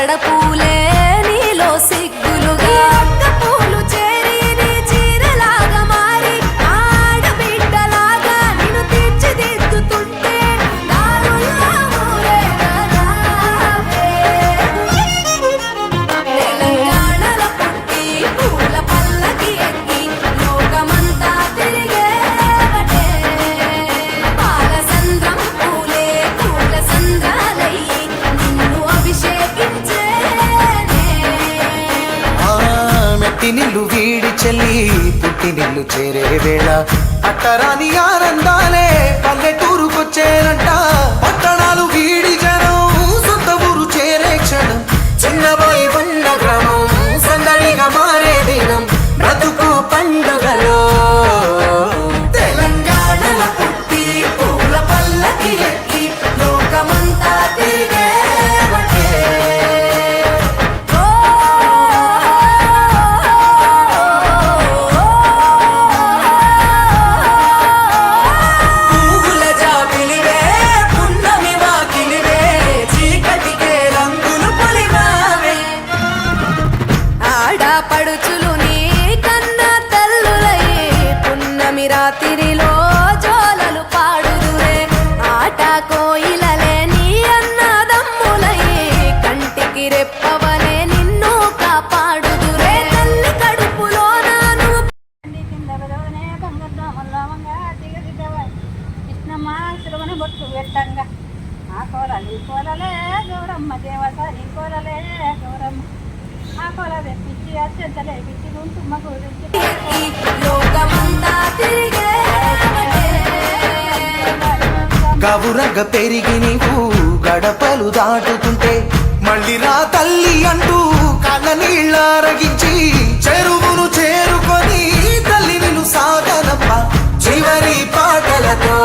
ఎక్కడ పూలే నీలో సిగ్గులుగా అక్క పూలు చేరి నీ చీరలాగా మారి ఆడబిడ్డలాగా నిన్ను తీర్చిదిద్దుతుంటే దారుల్లా ఊరేగరావే. తెలంగాణలో పుట్టి పూల పల్లకి ఎక్కి లోకమంతా తిరిగేవటే. పాలసంద్రం పూలే పూల సంద్రాలయ్యి నిన్ను అభిషేకించేనే. మెట్టినిల్లు వీడి చెల్లి పుట్టినిల్లు చేరే వేళ అట్టరాని ఆనందాలే పల్లెటూరుకొచ్చేనంట. పట్టణాలు వీడి జనం సొంత ఊరు చేరే క్షణం చిన్నబాయి బండ గ్రామం సందడిగా మారే దినం బ్రతుకు పండుగలో. తెలంగాణలో పుట్టి పూల పల్లకి ఎక్కి లోకమంతా తిరిగేవటే. పువ్వుల జాబిలివే పున్నమి వాకిలివే చీకటికే రంగులు పొలిమావే. ఆడపడుచులు నీ కన్న తల్లులయ్యే పున్నమి రాత్రిలో జోలలు పాడుదురే. ఆట కోయిలలే నీ అన్నదమ్ములయ్యే కంటికి రెప్పవలే నిన్ను కాపాడుదురే. తల్లి కడుపులో నాను కృష్ణమ్మ సురవన బొట్టు పెట్టంగా ఆ కోలలు కోలలే గౌరమ్మ దేవసారి కోలలే గౌరమ్మ ఆ కోల తెప్పించి అత్యంతలే పిచ్చి గుంటుమ్మ గురించి ఎక్కి లోకమంతా తిరిగేవటే. గవురగ పెరిగి నీవు గడపలు దాటుతుంటే మళ్ళీ రా తల్లి అంటూ కళ్ళ నీళ్ళారగించి చెరువును చేరుకొని తల్లి నిన్ను సాగనప్ప చివరి పాటలతో.